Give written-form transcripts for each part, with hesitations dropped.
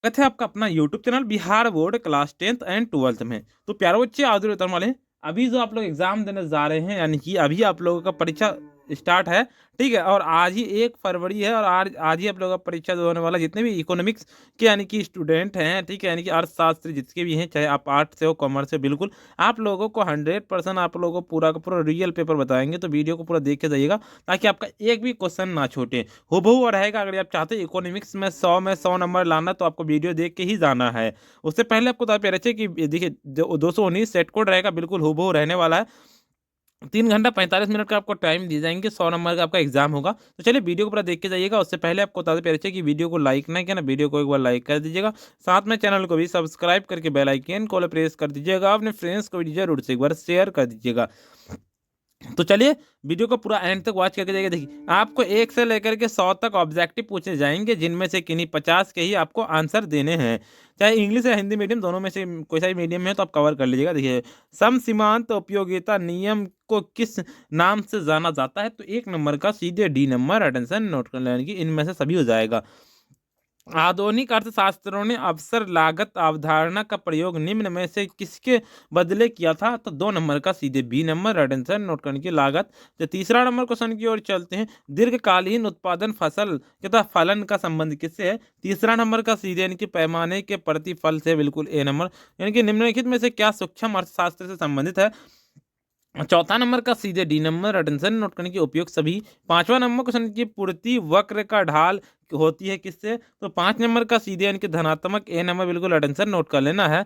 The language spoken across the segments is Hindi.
स्वागत है आपका अपना YouTube channel Bihar board class 10th and 12th में। तो प्यारे बच्चे आज उत्तर वाले अभी जो आप लोग एग्जाम देने जा रहे हैं, यानी कि अभी आप लोगों का परीक्षा स्टार्ट है। ठीक है, और आज ही 1 फरवरी है और आज आज ही आप लोगों का परीक्षा जो होने वाला, जितने भी इकोनॉमिक्स के यानी कि स्टूडेंट हैं, ठीक है, यानी कि अर्थशास्त्र जिसके भी हैं, चाहे आप आर्ट से हो कॉमर्स से, बिल्कुल आप लोगों को 100% आप लोगों को पूरा का पूरा रियल पेपर बताएंगे। तो वीडियो को पूरा देख के जाइएगा ताकि आपका एक भी क्वेश्चन ना छूटे, हूबहू रहेगा। अगर आप चाहते हैं इकोनॉमिक्स में 100 नंबर लाना तो आपको वीडियो देख के ही जाना है। उससे पहले आपको बता रहे कि देखिए 219 सेट कोड रहेगा, बिल्कुल हूबहू रहने वाला है। 3 घंटा 45 मिनट का आपको टाइम दिए जाएंगे, 100 नंबर का आपका एग्जाम होगा। तो चलिए वीडियो को पूरा देख के जाइएगा। उससे पहले आपको बताते पहले कि वीडियो को लाइक नहीं किया ना, वीडियो को एक बार लाइक कर दीजिएगा। साथ में चैनल को भी सब्सक्राइब करके बेल आइकन को प्रेस कर दीजिएगा। अपने फ्रेंड्स को भी जरूर से एक बार शेयर कर दीजिएगा। तो चलिए वीडियो को पूरा एंड तक वॉच करके जाइए। देखिए आपको 1 से लेकर के 100 तक ऑब्जेक्टिव पूछे जाएंगे, जिनमें से किन्हीं 50 के ही आपको आंसर देने हैं। चाहे इंग्लिश या हिंदी मीडियम, दोनों में से कोई सा भी मीडियम है तो आप कवर कर लीजिएगा। देखिए सम सीमांत उपयोगिता नियम को किस नाम से जाना जाता है? तो 1 नंबर का सीधे डी नंबर अटेंशन नोट कर लेने की, इनमें से सभी हो जाएगा। आधुनिक अर्थशास्त्रों ने अवसर लागत अवधारणा का प्रयोग निम्न में से किसके बदले किया था? तो 2 नंबर का सीधे बी नंबर अटेंशन नोट करने की लागत। तो तीसरा नंबर क्वेश्चन की ओर चलते हैं। दीर्घकालीन उत्पादन फसल तथा फलन का संबंध किससे है? तीसरा नंबर का सीधे यानी कि पैमाने के प्रतिफल से, बिल्कुल ए नंबर। यानी कि निम्नलिखित में से क्या सूक्ष्म अर्थशास्त्र से संबंधित है? चौथा नंबर का सीधे डी नंबर अटेंशन नोट करने के उपयोग सभी। पांचवा नंबर क्वेश्चन की पूर्ति वक्र का ढाल होती है किससे? तो 5 नंबर का सीधे यानी कि धनात्मक ए नंबर, बिल्कुल अटेंशन नोट कर लेना है।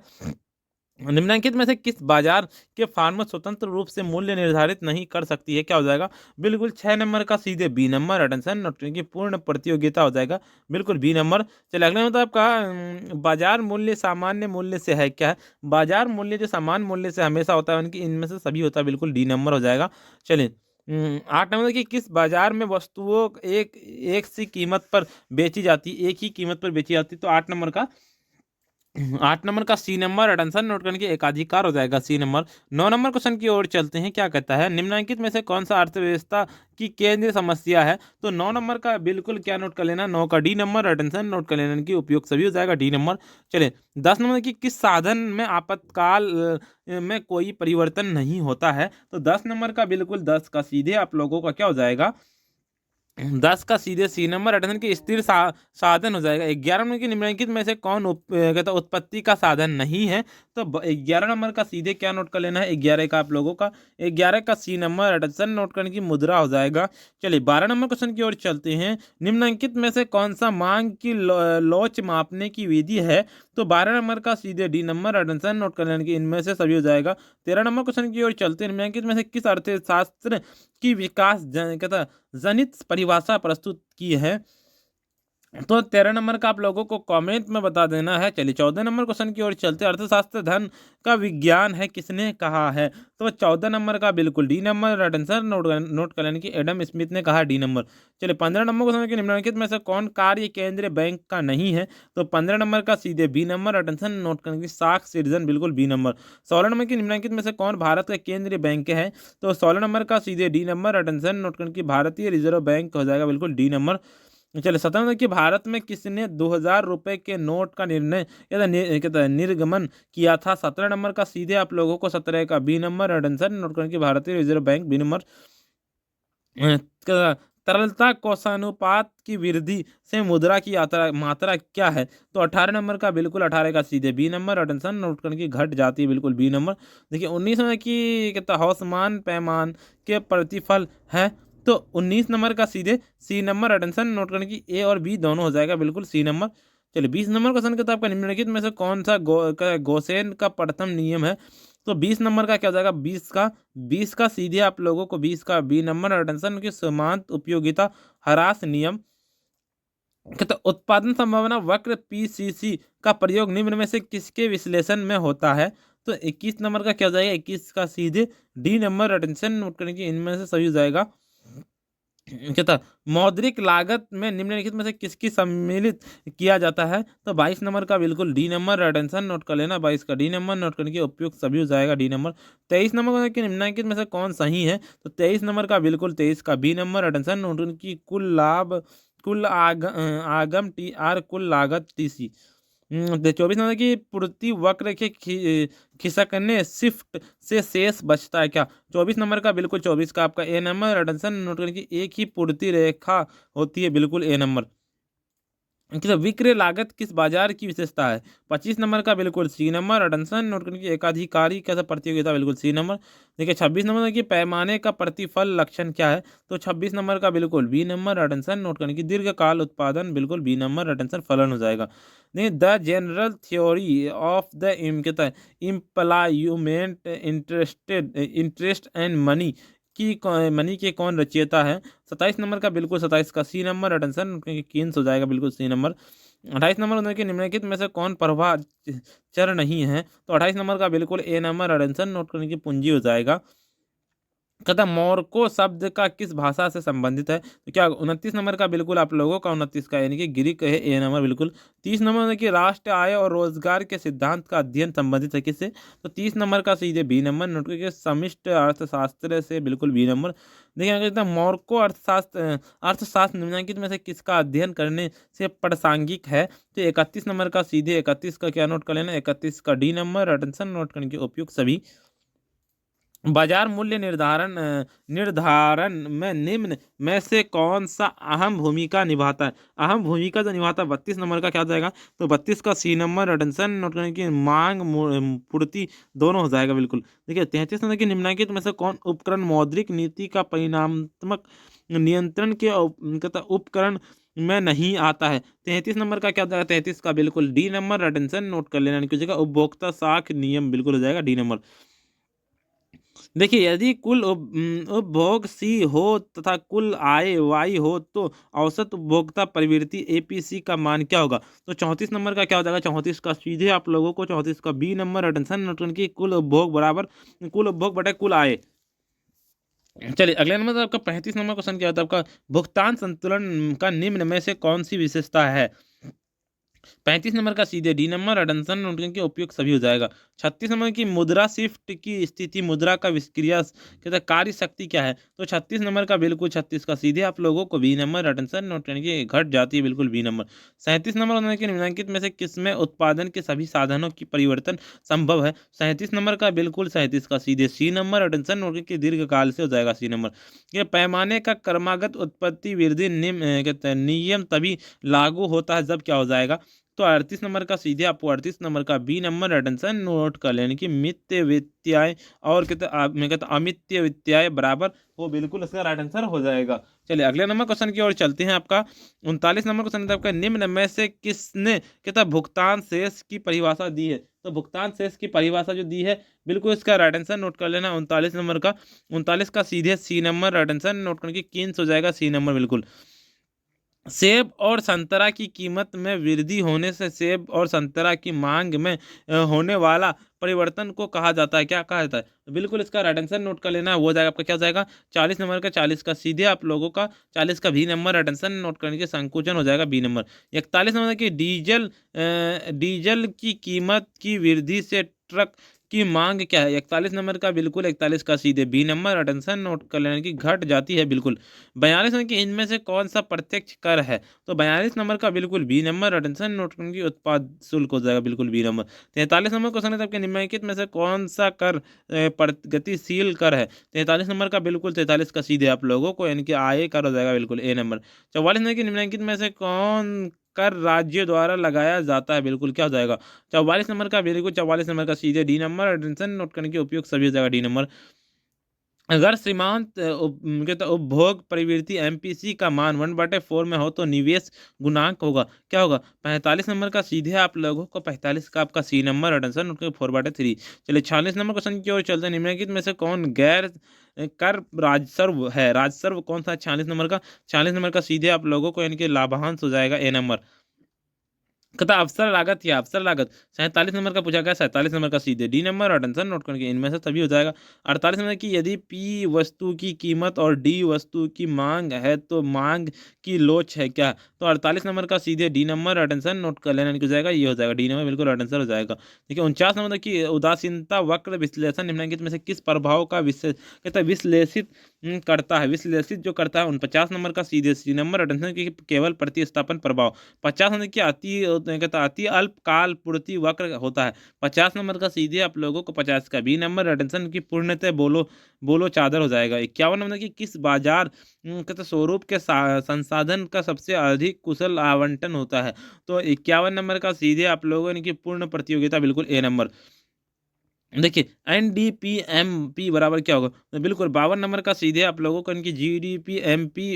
निम्नलिखित में से किस बाजार के फार्म स्वतंत्र रूप से मूल्य निर्धारित नहीं कर सकती है? क्या हो जाएगा? बिल्कुल 6 नंबर का सीधे बी नंबर अटेंशन नोट करने की पूर्ण प्रतियोगिता हो जाएगा, बिल्कुल बी नंबर। चलिए अगला मतलब आपका बाजार मूल्य सामान्य मूल्य से है क्या है? बाजार मूल्य जो सामान्य मूल्य से हमेशा होता है, उनकी इनमें से सभी होता है, बिल्कुल डी नंबर हो जाएगा। चलिए 8 नंबर की किस बाजार में वस्तुओं एक एक सी कीमत पर बेची जाती, एक ही कीमत पर बेची जाती? तो 8 नंबर का सी नंबर अटेंशन नोट करने के एकाधिकार हो जाएगा, सी नंबर। 9 नंबर क्वेश्चन की ओर चलते हैं। क्या कहता है? निम्नलिखित में से कौन सा अर्थव्यवस्था की केंद्रीय समस्या है? तो 9 नंबर का बिल्कुल क्या नोट कर लेना, 9 का डी नंबर अटेंशन नोट कर लेना की उपयोग सभी हो जाएगा, डी नंबर। चलिए 10 नंबर की किस साधन में आपातकाल में कोई परिवर्तन नहीं होता है? तो 10 नंबर का बिल्कुल 10 का सीधे आप लोगों का क्या हो जाएगा, 10 का सीधे सी नंबर अटेंशन की स्थिर साधन हो जाएगा। 11 नंबर की निम्नलिखित में से कौन कहता उत्पत्ति का साधन नहीं है? तो 11 नंबर का सीधे क्या नोट कर लेना है, 11 का आप लोगों का 11 का सी नंबर अटेंशन नोट करने की मुद्रा हो जाएगा। चलिए 12 नंबर क्वेश्चन की ओर चलते हैं। निम्नलिखित में से कौन सा मांग की लोच मापने की विधि है? तो 12 नंबर का सीधे डी नंबर अटेंशन नोट कर लेने की, इनमें से सभी हो जाएगा। 13 नंबर क्वेश्चन की ओर चलते हैं। निम्नलिखित में से किस अर्थशास्त्र की विकास कहता जनित परिभाषा प्रस्तुत की है? तो 13 नंबर का आप लोगों को कमेंट में बता देना है। चलिए 14 नंबर क्वेश्चन की ओर चलते। अर्थशास्त्र धन का विज्ञान है किसने कहा है? तो 14 नंबर का बिल्कुल डी नंबर अटेंशन नोट कर लेने की एडम स्मिथ ने कहा, डी नंबर। चलिए 15 नंबर क्वेश्चन की निम्नलिखित में से कौन कार्य केंद्रीय बैंक का नहीं है? तो 15 नंबर का सीधे बी नंबर अटेंशन नोट करने की साख सिर्जन, बिल्कुल बी नंबर। 16 नंबर की निम्नलिखित में से कौन भारत का केंद्रीय बैंक है? तो 16 नंबर का सीधे डी नंबर अटेंशन नोट करने की भारतीय रिजर्व बैंक हो जाएगा, बिल्कुल डी नंबर। चलिए 17 कि भारत में किसने 2000 रुपए के नोट का निर्णय कहता है निर्गमन किया था? 17 नंबर का सीधे आप लोगों को 17 का बी नंबर अटेंशन नोट करने की भारतीय रिजर्व बैंक, बी नंबर। तरलता कोषानुपात की वृद्धि से मुद्रा की मात्रा क्या है? तो 18 नंबर का बिल्कुल 18 का सीधे बी नंबर अटेंशन नोट करने की घट जाती है, बिल्कुल बी नंबर। देखिए 19 नंबर की कहता हौसमान पैमान के प्रतिफल है? तो 19 नंबर का सीधे सी नंबर अटेंशन नोट करने की, ए और बी दोनों हो जाएगा, बिल्कुल सी नंबर। चलिए 20 नंबर क्वेश्चन कहता है आपका निम्नलिखित में से कौन सा गोसेन का प्रथम नियम है? तो 20 नंबर का क्या हो जाएगा, 20 का सीधे आप लोगों को 20 का बी नंबर अटेंशन की समांत उपयोगिता ह्रास नियम। कहता उत्पादन संभावना वक्र पीसीसी का प्रयोग निम्न में से किसके विश्लेषण में होता है? तो 21 नंबर का क्या हो जाएगा, 21 का सीधे डी नंबर अटेंशन नोट करने की, इनमें से सही हो जाएगा। कहता मौद्रिक लागत में निम्नलिखित में से किसकी सम्मिलित किया जाता है? तो 22 नंबर का बिल्कुल डी नंबर अटेंशन नोट कर लेना, 22 का डी नंबर नोट करने के उपयुक्त सभी हो जाएगा, डी नंबर। 23 नंबर कि निम्नलिखित में से कौन सही है? तो 23 नंबर का बिल्कुल 23 का बी नंबर अटेंशन नोट करने की कुल लाभ कुल आगम टी आर कुल लागत टी सी। 24 नंबर की पूर्ति वक्र के खिसकने शिफ्ट से शेष बचता है क्या? 24 नंबर का बिल्कुल 24 का आपका ए नंबर। अटेंशन नोट करने की एक ही पूर्ति रेखा होती है, बिल्कुल ए नंबर। किस विक्रय लागत किस बाजार की विशेषता है? 25 नंबर का बिल्कुल सी नंबर। अटेंशन नोट करने की एकाधिकारी कैसा प्रतियोगिता, बिल्कुल सी नंबर। देखिए 26 नंबर की पैमाने का प्रतिफल लक्षण क्या है? तो 26 नंबर का बिल्कुल बी नंबर। अटेंशन नोट करने की दीर्घकाल उत्पादन, बिल्कुल बी नंबर। अटेंशन फलन हो जाएगा। देखिए the general theory of the कहता है employment interest and money money के कौन रचयिता है? 27 नंबर का बिल्कुल 27 का सी नंबर। अटेंशन कीन्स हो जाएगा, बिल्कुल सी नंबर। 28 नंबर उन्होंने कि निम्नलिखित में से कौन प्रवाह चर नहीं है? तो 28 नंबर का बिल्कुल ए नंबर। अटेंशन नोट करने की पूंजी हो जाएगा। कहता मोरको शब्द का किस भाषा से संबंधित है? तो क्या 29 नंबर का बिल्कुल आप लोगों का 29 का यानी कि ग्रीक है, ए नंबर बिल्कुल। 30 नंबर में कि राष्ट्र आय और रोजगार के सिद्धांत का अध्ययन संबंधित है किससे? तो 30 नंबर का सीधे बी नंबर। नोट करके समष्टि अर्थशास्त्र से, बिल्कुल बी नंबर। देखिए कहता है मोरको अर्थशास्त्र निम्नलिखित में से किसका अध्ययन करने से प्रासंगिक है? तो 31 नंबर का सीधे 31 का क्या नोट कर लेना, 31 का डी नंबर। अटेंशन नोट करने के उपयुक्त सभी। बाजार मूल्य निर्धारण में निम्न में से कौन सा अहम भूमिका निभाता है? अहम भूमिका जो निभाता है 32 नंबर का क्या हो जाएगा? तो 32 का सी नंबर। अटेंशन नोट करने की मांग पूर्ति दोनों हो जाएगा, बिल्कुल। देखिए 33 नंबर की निम्नलिखित में से कौन उपकरण मौद्रिक नीति का परिणामात्मक नियंत्रण के कहता उपकरण में नहीं आता है? 33 नंबर का क्या हो जाएगा? 33 का बिल्कुल डी नंबर। अटेंशन नोट कर लेना की जगह उपभोक्ता साख नियम, बिल्कुल हो जाएगा डी नंबर। देखिए यदि कुल उपभोग सी हो तथा कुल आय वाई हो तो औसत उपभोक्ता प्रवृत्ति एपीसी का मान क्या होगा? तो 34 नंबर का क्या हो जाएगा? 34 का सीधे आप लोगों को 34 का बी नंबर। अटेंशन नोट की कुल उपभोग बराबर कुल उपभोग बटे कुल आय। चलिए अगले नंबर आपका 35 नंबर क्वेश्चन क्या होता है आपका? भुगतान संतुलन का निम्न में से कौन सी विशेषता है? 35 नंबर का सीधे डी नंबर। अटेंशन नोट के उपयोग सभी हो जाएगा। 36 नंबर की मुद्रा शिफ्ट की स्थिति मुद्रा का विक्रिया कहता है कार्य शक्ति क्या है? तो 36 नंबर का बिल्कुल 36 का सीधे आप लोगों को बी नंबर। अटेंशन नोट करने की घट जाती है, बिल्कुल बी नंबर। 37 नंबर उन्होंने कि निम्नलिखित में से किसमें उत्पादन के सभी साधनों की परिवर्तन संभव है? 37 नंबर का बिल्कुल 37 का सीधे सी नंबर। अटेंशन नोट की दीर्घकाल से हो जाएगा सी नंबर। ये पैमाने का क्रमागत उत्पत्ति वृद्धि कहते हैं नियम तभी लागू होता है जब क्या हो जाएगा? तो 38 नंबर का सीधे आपको 38 नंबर का बी नंबर। अटेंशन नोट कर लेने की मित्य वित्याय और मैं कहता अमित्य वित्याय बराबर वो, बिल्कुल इसका राइट आंसर हो जाएगा। चलिए अगले नंबर क्वेश्चन की ओर चलते हैं। आपका 39 नंबर क्वेश्चन आपका निम्न में से किसने कहता भुगतान शेष की परिभाषा दी है? तो भुगतान शेष की परिभाषा जो दी है, बिल्कुल इसका राइट आंसर नोट कर लेना 39 नंबर का। 39 का सीधे सी नंबर। अटेंशन नोट करने की किन्स हो जाएगा सी नंबर, बिल्कुल। सेब और संतरा की कीमत में वृद्धि होने से सेब और संतरा की मांग में होने वाला परिवर्तन को कहा जाता है, क्या कहा जाता है? तो बिल्कुल इसका राइट आंसर नोट कर लेना, वो जाएगा आपका क्या हो जाएगा? 40 नंबर का 40 का सीधे आप लोगों का 40 का भी नंबर। अटेंशन नोट करने के संकुचन हो जाएगा बी नंबर। 41 नंबर की डीजल की कीमत की वृद्धि से ट्रक की मांग क्या है? 41 नंबर का बिल्कुल 41 का सीधे बी नंबर। अटेंशन नोट कर लेने की घट जाती है, बिल्कुल। 42 नंबर की इनमें से कौन सा प्रत्यक्ष कर है? तो 42 नंबर का बिल्कुल बी नंबर। अटेंशन नोट करने की उत्पाद शुल्क हो जाएगा, बिल्कुल बी नंबर। 43 नंबर क्वेश्चन है आपके निम्नलिखित में से कौन सा कर प्रगतिशील कर है? 43 नंबर का बिल्कुल 43 का सीधे आप लोगों को यानी कि आय कर हो जाएगा, बिल्कुल ए नंबर। 44 नंबर की निम्नलिखित में से कौन कर राज्य द्वारा लगाया जाता है? बिल्कुल क्या हो जाएगा? 44 नंबर का बिल्कुल 44 नंबर का सीधे डी नंबर। अटेंशन नोट करने के उपयोग सभी हो जाएगा डी नंबर। अगर सीमांत कहते उपभोग प्रवृत्ति एमपीसी का मान 1/4 में हो तो निवेश गुणांक होगा, क्या होगा? 45 नंबर का सीधे आप लोगों को 45 का आपका सी नंबर। अटेंशन उनके 4/3। चलिए 46 नंबर क्वेश्चन की ओर चलते हैं। निम्नलिखित में से कौन गैर कर राजस्व है? राजस्व कौन सा? 46 नंबर का 46 नंबर का सीधे आप लोगों को यानी कि लाभांश हो जाएगा ए नंबर। कहता अवसर लागत या अवसर लागत 47 नंबर का पूछा गया। 47 नंबर का सीधे डी नंबर। अटेंशन नोट करके इनमें से तभी हो जाएगा। 48 नंबर की यदि पी वस्तु की कीमत और डी वस्तु की मांग है तो मांग की लोच है क्या? तो 48 नंबर का सीधे डी नंबर। अटेंशन नोट कर लेना हो जाएगा, ये हो जाएगा डी नंबर, बिल्कुल आंसर हो जाएगा। देखिए 49 नंबर की उदासीनता वक्र विश्लेषण निम्नलिखित में से किस प्रभाव का कहता है विश्लेषित करता है? विश्लेषित जो करता है 49 नंबर का सीधे सी नंबर। अटेंशन की केवल प्रतिस्थापन प्रभाव। 50 नंबर की अति कहता अति अल्पकाल पूर्ति वक्र होता है। 50 नंबर का सीधे आप लोगों को 50 का बी नंबर अटेंशन की पूर्णतः बोलो बोलो चादर हो जाएगा। 51 नंबर की किस बाजार कहते स्वरूप के संसाधन का सबसे अधिक कुशल आवंटन होता है। तो 51 नंबर का सीधे आप लोगों ने की पूर्ण प्रतियोगिता बिल्कुल ए नंबर। देखिए NDPMP बराबर क्या होगा, तो बिल्कुल 52 नंबर का सीधे आप लोगों को इनकी GDPMP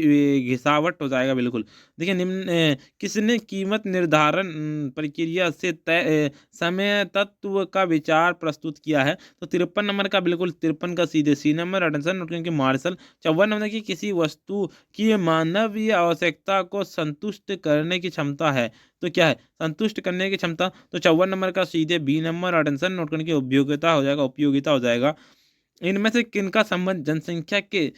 घिसावट हो जाएगा बिल्कुल। देखिए निम्न किसने कीमत निर्धारण प्रक्रिया से तय समय तत्व का विचार प्रस्तुत किया है। तो 53 नंबर का बिल्कुल 53 का सीधे सी नंबर अटेंशन नोट करेंगे मार्शल। 54 नंबर की किसी वस्तु की मानवीय आवश्यकता को संतुष्ट करने की क्षमता है। तो क्या है, संतुष्ट करने की क्षमता। तो 54 नंबर का सीधे बी नंबर अटेंशन नोट करने की उपयोगिता हो जाएगा, उपयोगिता हो जाएगा। इनमें से किनका संबंध जनसंख्या के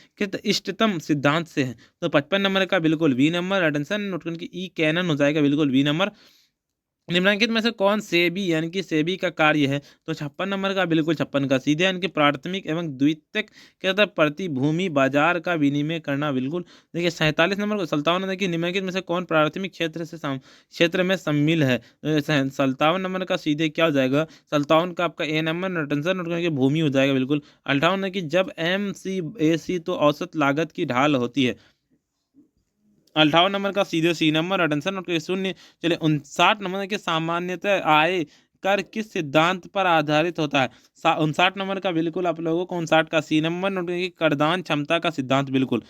इष्टतम सिद्धांत से है। तो 55 नंबर का बिल्कुल बी नंबर अटेंशन नोट करने की ई कैनन हो जाएगा बिल्कुल बी नंबर। निम्नलिखित में से कौन सेबी यानी कि सेबी का कार्य है। तो 56 नंबर का बिल्कुल 56 का सीधे यानी कि प्राथमिक एवं द्वितीयक कहता है प्रतिभूमि बाजार का विनिमय करना बिल्कुल। देखिए 47 नंबर को 57 नंबर की निम्नलिखित में से कौन प्राथमिक क्षेत्र से क्षेत्र में सम्मिल है। 57 नंबर का सीधे क्या हो जाएगा, 57 का आपका ए नंबर टेंशन नोट करके भूमि हो जाएगा बिल्कुल। 58 की जब MCAC तो औसत लागत की ढाल होती है। 58 नंबर का सीधे सी नंबर अटेंशन और शून्य। चलिए 59 नंबर के सामान्यतः आय कर किस सिद्धांत पर आधारित होता है। 59 नंबर का बिल्कुल आप लोगों को 59 का सी नंबर नोट करिए करदान क्षमता का सिद्धांत बिल्कुल।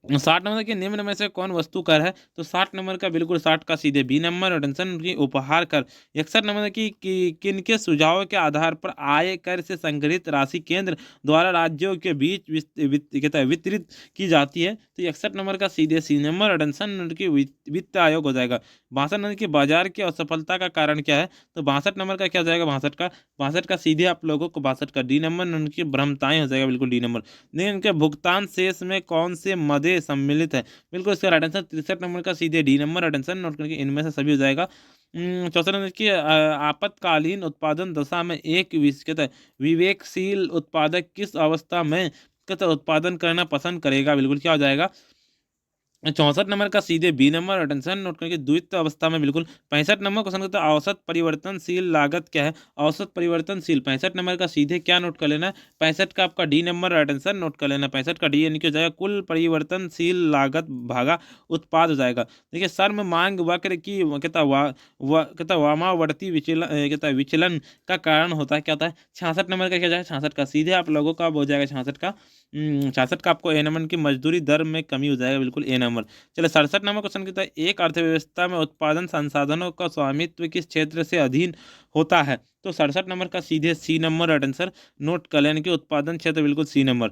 60 नंबर के निम्न में से कौन वस्तु कर है। तो 60 नंबर का बिल्कुल 60 का सीधे बी नंबर अटेंशन की उपहार कर। 61 नंबर की किन के सुझाव के आधार पर आय कर से संग्रहित राशि केंद्र द्वारा राज्यों के बीच कहता है वितरित की जाती है। तो 61 नंबर का सीधे सी नंबर अटेंशन की वित्त आयोग हो जाएगा। 62 नंबर की बाजार की असफलता का कारण क्या है। तो 62 नंबर का क्या हो जाएगा, 62 का सीधे आप लोगों को 62 का डी नंबर उनकी भ्रमताएं हो जाएगा बिल्कुल डी नंबर। देखिए इनके भुगतान शेष में कौन से मदे सम्मिलित है। बिल्कुल इसका राइट आंसर 63 नंबर का सीधे डी नंबर अटेंशन नोट करके इनमें से सभी हो जाएगा। 64 नंबर की आपातकालीन उत्पादन दशा में एक कहता है विवेकशील उत्पादक किस अवस्था में कहता है उत्पादन करना पसंद करेगा। बिल्कुल क्या हो जाएगा, 64 नंबर का सीधे बी नंबर अटेंशन नोट करके द्वितीय अवस्था में बिल्कुल। 65 नंबर क्वेश्चन करता है औसत परिवर्तनशील लागत क्या है। औसत परिवर्तनशील 65 नंबर का सीधे क्या नोट कर लेना है, 65 का आपका डी नंबर अटेंशन नोट कर लेना। 65 का डी यानी कि हो जाएगा कुल परिवर्तनशील लागत भागा उत्पाद हो जाएगा। देखिए श्रम मांग वक्र की कहता वामावर्ती विचलन कहता है विचलन का कारण होता है क्या होता है। 66 नंबर का क्या जाएगा, 66 का सीधे आप लोगों का हो जाएगा 66 का 66 का आपको ए नंबर की मजदूरी दर में कमी हो जाएगा बिल्कुल ए नंबर। चलो 67 नंबर क्वेश्चन कहता है एक अर्थव्यवस्था में उत्पादन संसाधनों का स्वामित्व किस क्षेत्र से अधीन होता है। तो 67 नंबर का सीधे सी नंबर आंसर नोट कर लेने के उत्पादन क्षेत्र बिल्कुल सी नंबर।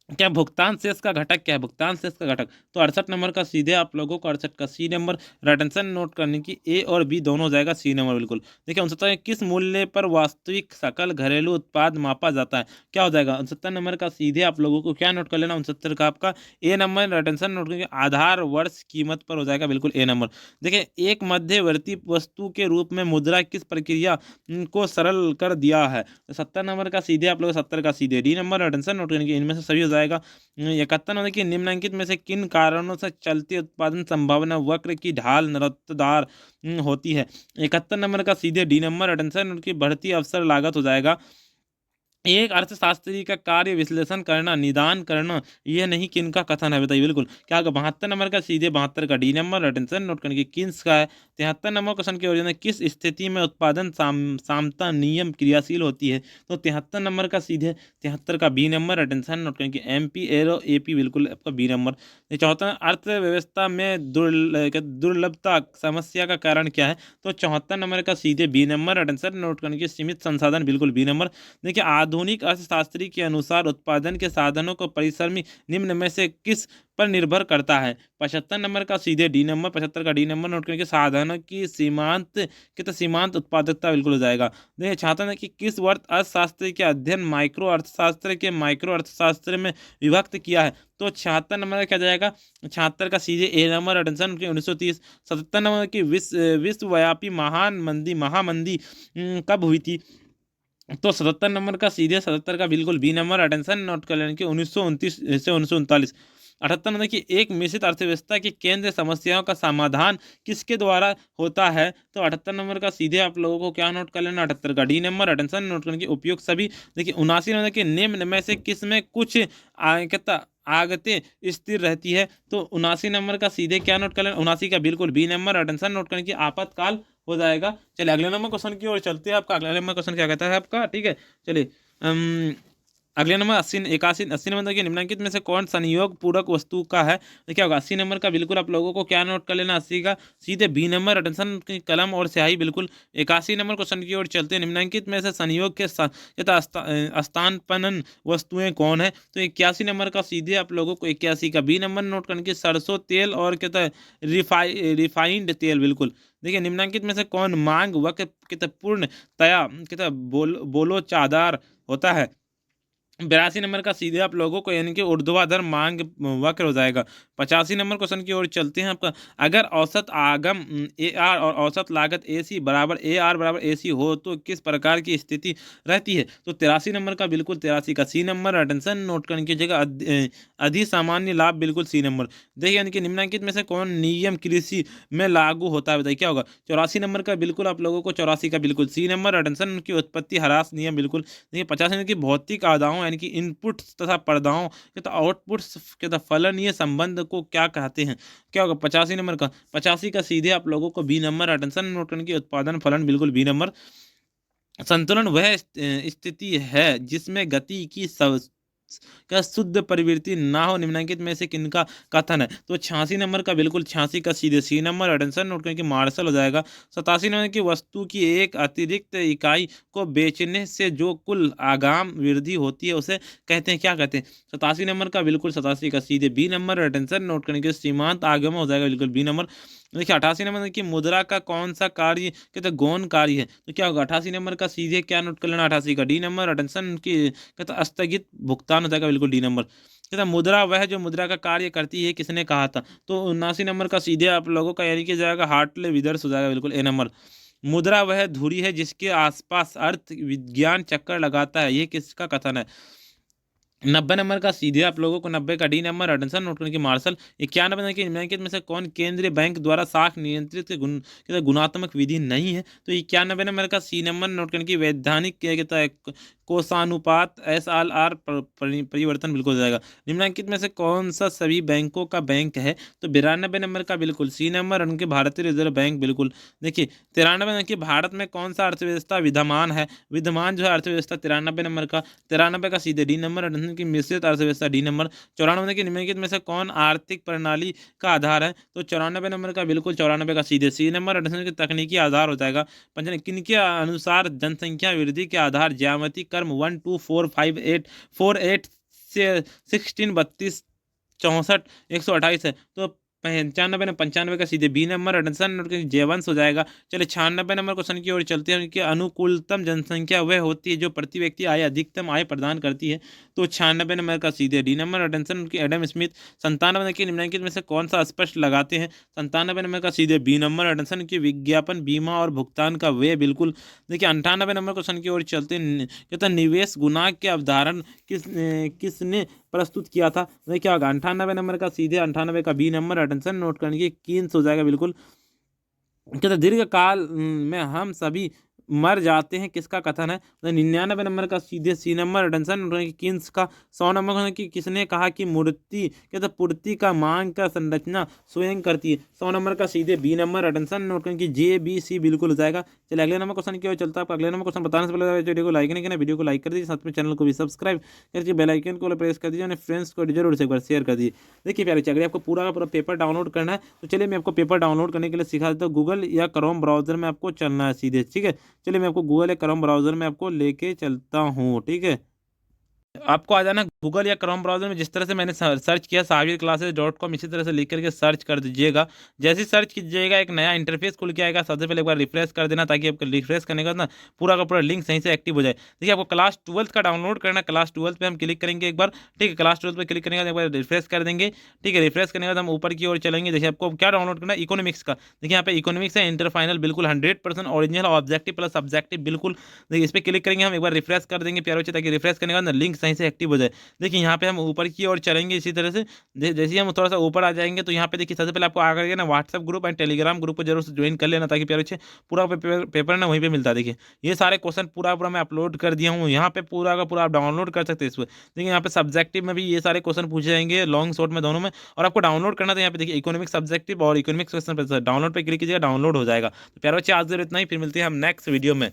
क्या भुगतान शेष का घटक क्या है, भुगतान शेष का घटक। तो 68 नंबर का सीधे आप लोगों को 68 का सी नंबर रिटेंशन नोट करने की ए और बी दोनों हो जाएगा सी नंबर बिल्कुल। देखिए 69 किस मूल्य पर वास्तविक सकल घरेलू उत्पाद मापा जाता है, क्या हो जाएगा। 69 नंबर का सीधे आप लोगों को क्या नोट कर लेना, 69 का आपका ए नंबर रिटेंशन नोट करके आधार वर्ष कीमत पर हो जाएगा बिल्कुल ए नंबर। देखिए एक मध्यवर्ती वस्तु के रूप में मुद्रा किस प्रक्रिया को सरल कर दिया है। तो 70 नंबर का सीधे आप लोग 70 का सीधे डी नंबर रिटेंशन नोट करने की इनमें से सभी हो जाएगा। 71 नंबर की निम्नलिखित में से किन कारणों से चलती उत्पादन संभावना वक्र की ढाल निरंतर होती है। 71 नंबर का सीधे डी नंबर अटेंशन उनकी बढ़ती अवसर लागत हो जाएगा। एक अर्थशास्त्री का कार्य विश्लेषण करना निदान करना यह नहीं किन का कथन है, बताइए बिल्कुल क्या होगा। 72 नंबर का सीधे 72 का डी नंबर अटेंशन नोट करने की किन्स का है। 73 नंबर क्वेश्चन की ओर किस स्थिति में उत्पादन सामता नियम क्रियाशील होती है। तो 73 नंबर का सीधे 73 का बी नंबर अटेंशन नोट करने की MP एरो AP बिल्कुल आपका बी नंबर। 74 अर्थव्यवस्था में दुर्लभता समस्या का कारण क्या है। तो 74 नंबर का सीधे बी नंबर अटेंशन नोट करने की सीमित संसाधन बिल्कुल बी नंबर। देखिए आधुनिक अर्थशास्त्री के अनुसार उत्पादन के साधनों को परिश्रमी निम्न में से किस पर निर्भर करता है। 75 नंबर का सीधे डी नंबर 75 का डी नंबर नोट करके साधनों की सीमांत उत्पादकता बिल्कुल हो जाएगा। देखिए छात्र ने कि किस वर्ष अर्थशास्त्र के अध्ययन माइक्रो अर्थशास्त्र के माइक्रो अर्थशास्त्र में विभक्त किया है। तो 76 नंबर का क्या जाएगा, 76 का सीधे ए नंबर अटेंशन 1930। 77 नंबर की विश्वव्यापी महामंदी कब हुई थी। तो 77 नंबर का सीधे 77 का बिल्कुल बी नंबर अटेंशन नोट कर लेने की 1929 से 1939। 78 में देखिए एक मिश्रित अर्थव्यवस्था की केंद्र समस्याओं का समाधान किसके द्वारा होता है, तो 78 नंबर का सीधे आप लोगों को क्या नोट कर लेना, 78 का डी नंबर, अटेंशन नोट करने के उपयुक्त सभी। देखिए 79 नंबर के निम्न में से किस में कुछ कहता आगते स्थिर रहती है, तो 79 नंबर का सीधे क्या नोट कर लेना, 79 का बिल्कुल बी नंबर, अटेंशन नोट करने की आपातकाल हो जाएगा। चलिए अगले नंबर क्वेश्चन की ओर चलते हैं। आपका अगला नंबर क्वेश्चन क्या कहता है आपका, ठीक है। चलिए अगले नंबर 80 नंबर देखिए निम्नलिखित में से कौन संयोग पूरक वस्तु का है, तो क्या होगा 80 नंबर का बिल्कुल आप लोगों को क्या नोट कर लेना, 80 का सीधे बी नंबर, अटेंशन की कलम और स्याही बिल्कुल। 81 नंबर क्वेश्चन की ओर चलते हैं। निम्नलिखित में से संयोग के स्थानपन्न वस्तुएं कौन है, तो 81 नंबर का सीधे आप लोगों को 81 का बी नंबर नोट करने की सरसों तेल और कहता है रिफाइंड तेल बिल्कुल। देखिए निम्नलिखित में से कौन मांग वक्र कहता पूर्ण तया कहता बोलो चादार होता है। 82 नंबर का सीधे आप लोगों को यानी कि ऊर्ध्वाधर मांग वक्र हो जाएगा। 85 नंबर क्वेश्चन की ओर चलते हैं। आपका अगर औसत आगम ए आर और औसत लागत ए सी बराबर ए आर बराबर ए सी हो तो किस प्रकार की स्थिति रहती है, तो 83 नंबर का बिल्कुल 83 का सी नंबर, अटेंशन नोट करने की जगह अधि सामान्य लाभ बिल्कुल सी नंबर। देखिए यानी कि निम्नलिखित में से कौन नियम कृषि में लागू होता है, बताइए क्या होगा। 84 नंबर का बिल्कुल आप लोगों को 84 का बिल्कुल सी नंबर, अटेंशन की उत्पत्ति ह्रास नियम बिल्कुल। देखिए 50 नंबर की भौतिक आदाओं यानी कि इनपुट्स तथा पर्दाओं के तो आउटपुट्स के तो फलनीय संबंध को क्या कहते हैं, क्या होगा 85 नंबर का। 85 का सीधे आप लोगों को बी नंबर, अटेंशन नोट करने की उत्पादन फलन बिल्कुल बी नंबर। संतुलन वह स्थिति है जिसमें गति की का शुद्ध प्रवृत्ति ना हो, निम्नलिखित में से किनका कथन है, तो 86 नंबर का बिल्कुल 86 का सीधे सी नंबर, अटेंशन नोट करके मार्शल हो जाएगा। 87 नंबर की वस्तु की एक अतिरिक्त इकाई को बेचने से जो कुल आगाम वृद्धि होती है उसे कहते हैं, क्या कहते हैं। 87 नंबर का बिल्कुल 87 का सीधे बी नंबर, अटेंशन नोट करने के सीमांत आगम हो जाएगा बिल्कुल बी नंबर। देखिए 88 नंबर की मुद्रा का कौन सा कार्य कहते गौण कार्य है, तो क्या होगा 88 नंबर का सीधे क्या नोट कर लेना, 88 का डी नंबर, अटेंशन की कहता स्थगित भुगतान हो जाएगा बिल्कुल डी नंबर। कहता मुद्रा वह जो मुद्रा का कार्य करती है किसने कहा था, तो 79 नंबर का सीधे आप लोगों का यानी कि जाएगा हार्टले विदर्स हो जाएगा बिल्कुल ए नंबर। मुद्रा वह धुरी है जिसके आसपास अर्थ विज्ञान चक्कर लगाता है, ये किसका कथन है। 90 नंबर का सीधे आप लोगों को 90 का डी नंबर, अटेंशन नोट करने की मार्शल। 91 नंबर की निम्नलिखित में से कौन केंद्रीय बैंक द्वारा साख नियंत्रित के गुणात्मक विधि नहीं है, तो 91 नंबर का सी नंबर नोट करने की वैधानिक क्या कहता है कोषानुपात एस आर आर परिवर्तन बिल्कुल हो जाएगा। निम्नलिखित में से कौन सा सभी बैंकों का बैंक है, तो 92 नंबर का बिल्कुल सी नंबर, उनके भारतीय रिजर्व बैंक बिल्कुल। देखिए 93 नंबर की भारत में कौन सा अर्थव्यवस्था विद्यमान है, विद्यमान जो है अर्थव्यवस्था 93 नंबर का, 93 का सीधे डी नंबर, की मिश्रित अर्थव्यवस्था डी नंबर। 94 की निम्नलिखित में से कौन आर्थिक प्रणाली का आधार है, तो 94 नंबर का बिल्कुल 94 का सीधे सी नंबर, की तकनीकी आधार हो जाएगा। किनके अनुसार जनसंख्या वृद्धि के आधार ज्यामिति क्रम 1 2 4 5 8 4 8 से 16 32 64 128 है, तो 95 का सीधे बी नंबर, अटेंशन जेवंश हो जाएगा। चलिए 96 नंबर क्वेश्चन की ओर चलते हैं कि अनुकूलतम जनसंख्या वह होती है जो प्रति व्यक्ति आय अधिकतम आय प्रदान करती है, तो 96 नंबर का सीधे डी नंबर, अटेंशन उनकी एडम स्मिथ। 97 की निम्नलिखित में से कौन सा स्पष्ट लगाते हैं, 97 नंबर का सीधे बी नंबर, अटेंशन की विज्ञापन बीमा और भुगतान का वे बिल्कुल। देखिए 98 नंबर क्वेश्चन की ओर चलते हैं, कहता निवेश गुणांक के अवधारण किसने प्रस्तुत किया था, क्या होगा 98 नंबर का सीधे 98 का बी नंबर, अटेंशन नोट करने की कीन्स हो जाएगा बिल्कुल। कहते दीर्घ काल में हम सभी मर जाते हैं, किसका कथन है, 99 नंबर का सीधे सी नंबर, अटेंशन किन्स का। 100 नंबर की किसने कहा कि मूर्ति कहते पूर्ति का मांग का संरचना स्वयं करती है, 100 नंबर का सीधे बी नंबर, अटेंशन नोट करने की जे बी सी बिल्कुल हो जाएगा। चलिए अगले नंबर क्वेश्चन क्या चलता है, आप अगले नंबर क्वेश्चन बताने से पहले वीडियो को लाइक नहीं करना, वीडियो को लाइक कर दीजिए, साथ में चैनल को भी सब्सक्राइब करके बेल आइकन को प्रेस कर दीजिए, फ्रेंड्स को जरूर से एक बार शेयर कर दीजिए। देखिए प्यारे अगर आपको पूरा का पूरा पेपर डाउनलोड करना है तो चलिए मैं आपको पेपर डाउनलोड करने के लिए सिखा देता हूँ। गूगल या क्रोम ब्राउजर में आपको चलना है सीधे, ठीक है। चलिए मैं आपको गूगल या क्रोम ब्राउजर में आपको लेके चलता हूँ, ठीक है। आपको आ जाना गूगल या क्रोम ब्राउजर में, जिस तरह से मैंने सर्च किया sabirclasses.com, इसी तरह से लिख करके सर्च कर दीजिएगा। जैसे सर्च कीजिएगा एक नया इंटरफेस खुल के आएगा, सबसे पहले एक बार रिफ्रेश कर देना ताकि आपको रिफ्रेश करने का ना पूरा का पूरा लिंक सही से एक्टिव हो जाए। देखिए आपको क्लास 12 का डाउनलोड करना, क्लास 12 पे हम क्लिक करेंगे एक बार, ठीक है। क्लास 12 पे क्लिक करने के बाद एक बार रिफ्रेश कर देंगे, ठीक है। रिफ्रेश करने के बाद हम ऊपर की ओर चलेंगे। देखिए आपको क्या डाउनलोड करना है, इकोनॉमिक्स का। देखिए यहाँ पे इकोनॉमिक्स है, इंटर फाइनल बिल्कुल 100% ओरिजिनल, ऑब्जेक्टिव प्लस सब्जेक्टिव बिल्कुल। देखिए इस पर क्लिक करेंगे हम, एक बार रिफ्रेश कर देंगे प्यारे बच्चे, ताकि रिफ्रेश करने के बाद लिंक सही से एक्टिव हो जाए। देखिए यहाँ पे हम ऊपर की ओर चलेंगे इसी तरह से। जैसे ही हम थोड़ा सा ऊपर आ जाएंगे तो यहाँ पे देखिए सबसे पहले आपको आ करके ना WhatsApp group and Telegram group को जरूर से ज्वाइन कर लेना, ताकि प्यारे बच्चे पूरा पेपर ना वहीं पे मिलता है। देखिए ये सारे क्वेश्चन पूरा पूरा मैं अपलोड कर दिया हूँ यहाँ पे, पूरा का पूरा आप डाउनलोड कर सकते हैं इसको। देखिए यहाँ पे सब्जेक्टिव में भी ये सारे क्वेश्चन पूछे जाएंगे, लॉन्ग शॉर्ट में दोनों में। और आपको डाउनलोड करना तो यहाँ पे देखिए इकोनॉमिक सब्जेक्टिव और इकोनॉमिक्स क्वेश्चन डाउनलोड पे क्लिक कीजिएगा, डाउनलोड हो जाएगा। तो प्यारे बच्चे आज इतना ही, फिर मिलते हैं हम नेक्स्ट वीडियो में।